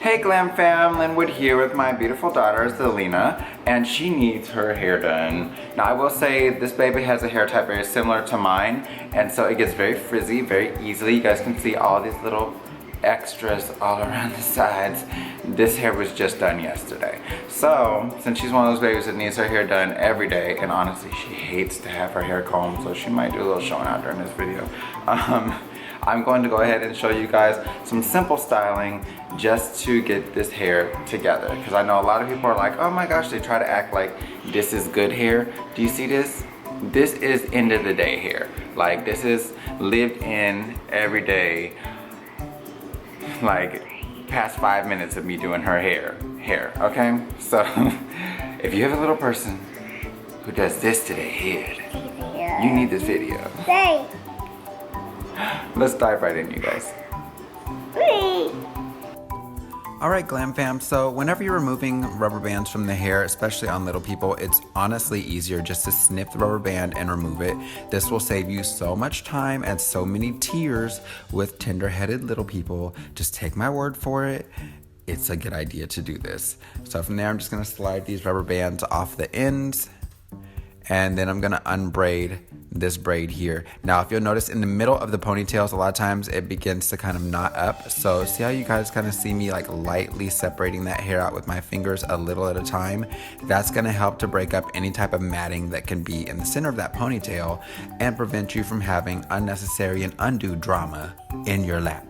Hey GlamFam, Linwood here with my beautiful daughter Zalina, and she needs her hair done. Now I will say this baby has a hair type very similar to mine, and so it gets very frizzy very easily. You guys can see all these little extras all around the sides. This hair was just done yesterday. So since she's one of those babies that needs her hair done every day, and honestly she hates to have her hair combed, so she might do a little showing out during this video. I'm going to go ahead and show you guys some simple styling just to get this hair together, because I know a lot of people are like, oh my gosh, they try to act like this is good hair. Do you see this? This is end of the day hair. Like, this is lived in every day, like past 5 minutes of me doing her hair, okay? So if you have a little person who does this to their head, you need this video. Let's dive right in, you guys. Alright GlamFam, so whenever you're removing rubber bands from the hair, especially on little people, it's honestly easier just to snip the rubber band and remove it. This will save you so much time and so many tears with tender-headed little people. Just take my word for it. It's a good idea to do this. So from there, I'm just going to slide these rubber bands off the ends, and then I'm going to unbraid this braid here. Now, if you'll notice in the middle of the ponytails, a lot of times it begins to kind of knot up. So see how you guys kind of see me like lightly separating that hair out with my fingers a little at a time? That's going to help to break up any type of matting that can be in the center of that ponytail and prevent you from having unnecessary and undue drama in your lap.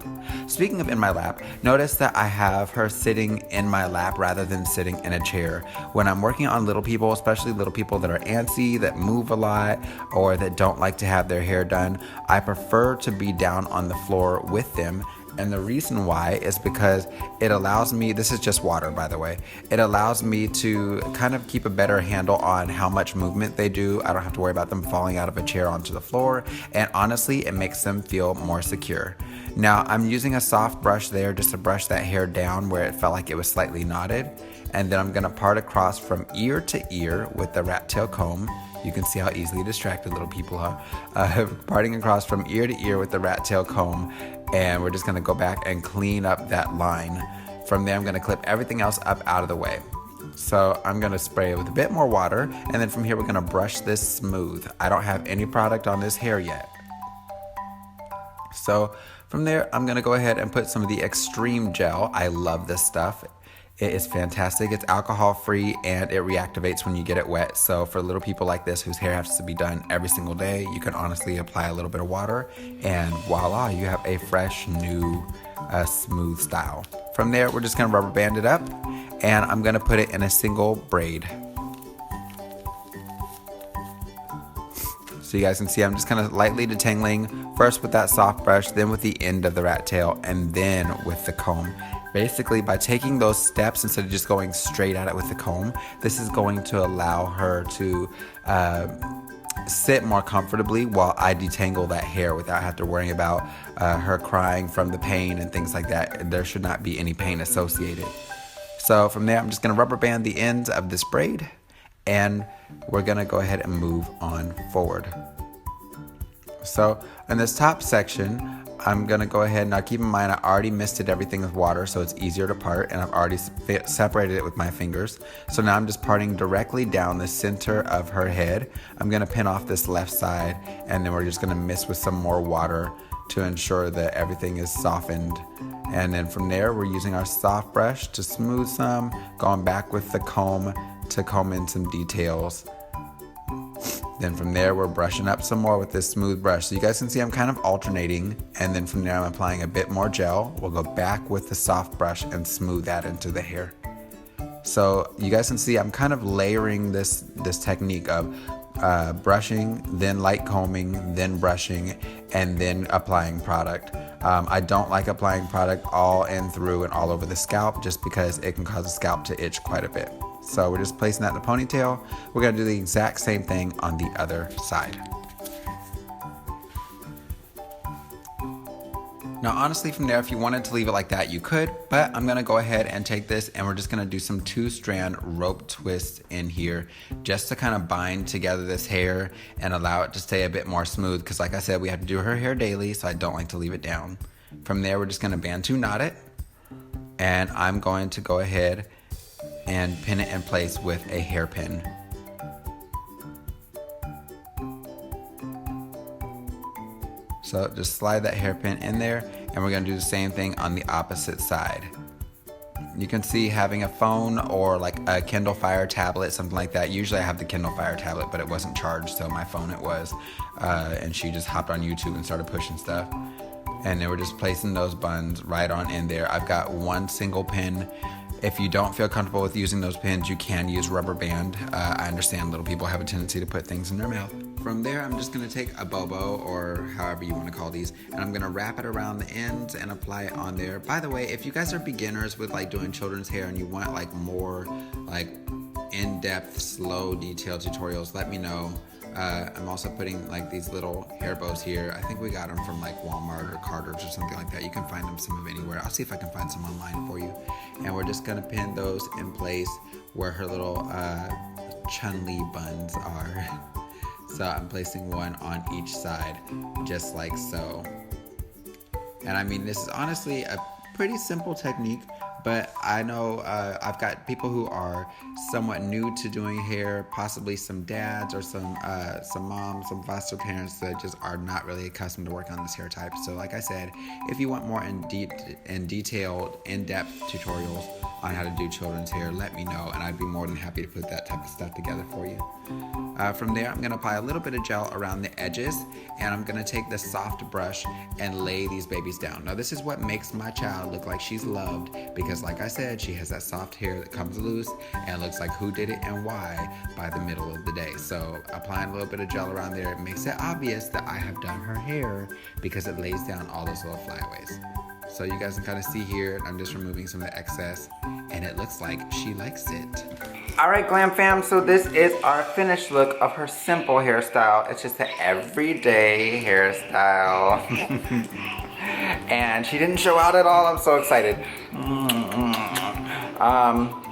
Speaking of in my lap, notice that I have her sitting in my lap rather than sitting in a chair. When I'm working on little people, especially little people that are antsy, that move a lot, or that don't like to have their hair done, I prefer to be down on the floor with them. And the reason why is because it allows me, this is just water by the way, it allows me to kind of keep a better handle on how much movement they do. I don't have to worry about them falling out of a chair onto the floor, and honestly it makes them feel more secure. Now I'm using a soft brush there just to brush that hair down where it felt like it was slightly knotted, and then I'm going to part across from ear to ear with the rat tail comb. You can see how easily distracted little people are. Parting across from ear to ear with the rat tail comb, and we're just gonna go back and clean up that line. From there, I'm gonna clip everything else up out of the way. So I'm gonna spray it with a bit more water, and then from here, we're gonna brush this smooth. I don't have any product on this hair yet. So from there, I'm gonna go ahead and put some of the extreme gel. I love this stuff. It is fantastic. It's alcohol free and it reactivates when you get it wet. So for little people like this whose hair has to be done every single day, you can honestly apply a little bit of water and voila, you have a fresh, new, smooth style. From there, we're just gonna rubber band it up, and I'm gonna put it in a single braid. So you guys can see I'm just kind of lightly detangling, first with that soft brush, then with the end of the rat tail, and then with the comb. Basically, by taking those steps instead of just going straight at it with the comb, this is going to allow her to sit more comfortably while I detangle that hair without having to worry about her crying from the pain and things like that. There should not be any pain associated. So from there, I'm just going to rubber band the ends of this braid, and we're going to go ahead and move on forward. So in this top section, I'm gonna go ahead, now keep in mind I already misted everything with water so it's easier to part, and I've already separated it with my fingers. So now I'm just parting directly down the center of her head. I'm gonna pin off this left side, and then we're just gonna mist with some more water to ensure that everything is softened. And then from there, we're using our soft brush to smooth some, going back with the comb to comb in some details. Then from there, we're brushing up some more with this smooth brush. So you guys can see I'm kind of alternating, and then from there I'm applying a bit more gel. We'll go back with the soft brush and smooth that into the hair. So you guys can see I'm kind of layering this technique of brushing, then light combing, then brushing, and then applying product. I don't like applying product all in through and all over the scalp just because it can cause the scalp to itch quite a bit. So we're just placing that in the ponytail. We're gonna do the exact same thing on the other side. Now honestly from there, if you wanted to leave it like that, you could, but I'm gonna go ahead and take this and we're just gonna do some 2-strand rope twists in here just to kind of bind together this hair and allow it to stay a bit more smooth, because like I said, we have to do her hair daily, so I don't like to leave it down. From there, we're just gonna Bantu knot it. And I'm going to go ahead and pin it in place with a hairpin. So just slide that hairpin in there, and we're gonna do the same thing on the opposite side. You can see having a phone or like a Kindle Fire tablet, something like that. Usually I have the Kindle Fire tablet, but it wasn't charged, so my phone it was. And she just hopped on YouTube and started pushing stuff. And then we're just placing those buns right on in there. I've got one single pin. If you don't feel comfortable with using those pins, you can use rubber band. I understand little people have a tendency to put things in their mouth. From there, I'm just gonna take a bobo, or however you wanna call these, and I'm gonna wrap it around the ends and apply it on there. By the way, if you guys are beginners with like doing children's hair and you want like more like in-depth, slow, detailed tutorials, let me know. I'm also putting like these little hair bows here. I think we got them from like Walmart or Carter's or something like that. You can find them some of anywhere. I'll see if I can find some online for you. And we're just gonna pin those in place where her little Chun-Li buns are. So I'm placing one on each side, just like so. And I mean, this is honestly a pretty simple technique, but I know I've got people who are somewhat new to doing hair, possibly some dads or some moms, some foster parents that just are not really accustomed to working on this hair type. So like I said, if you want more detailed, in-depth tutorials on how to do children's hair, let me know, and I'd be more than happy to put that type of stuff together for you. From there, I'm gonna apply a little bit of gel around the edges, and I'm gonna take the soft brush and lay these babies down. Now this is what makes my child look like she's loved, because like I said, she has that soft hair that comes loose and looks like who did it and why by the middle of the day. So applying a little bit of gel around there, it makes it obvious that I have done her hair because it lays down all those little flyaways. So you guys can kind of see here, I'm just removing some of the excess, and it looks like she likes it. All right, Glam Fam, so this is our finished look of her simple hairstyle. It's just an everyday hairstyle. And she didn't show out at all. I'm so excited.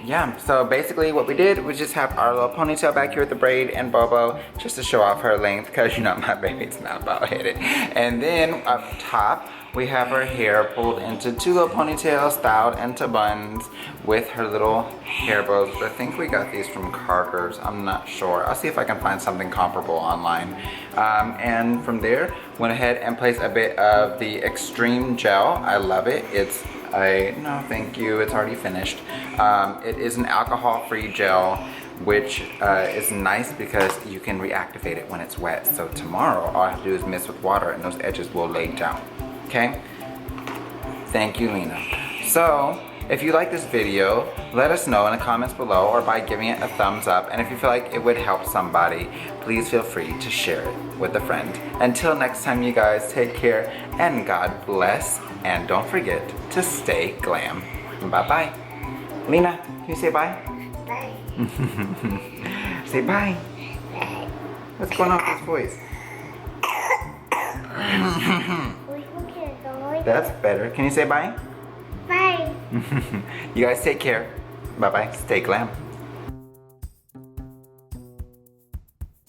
Yeah, so basically what we did was just have our little ponytail back here with the braid and bobo, just to show off her length, because you know my baby's not about hit it. And then up top, we have her hair pulled into two little ponytails, styled into buns with her little hair bows. I think we got these from Carter's, I'm not sure. I'll see if I can find something comparable online. And from there, went ahead and placed a bit of the extreme gel. I love it. It's no thank you, it's already finished. It is an alcohol-free gel, which is nice because you can reactivate it when it's wet. So tomorrow, all I have to do is mix with water and those edges will lay down. Okay? Thank you, Lena. So, if you like this video, let us know in the comments below or by giving it a thumbs up. And if you feel like it would help somebody, please feel free to share it with a friend. Until next time, you guys, take care and God bless. And don't forget to stay glam. Bye-bye. Lena, can you say bye? Bye. Say bye. Bye. What's going on with this voice? That's better. Can you say bye? Bye. You guys take care. Bye-bye. Stay glam.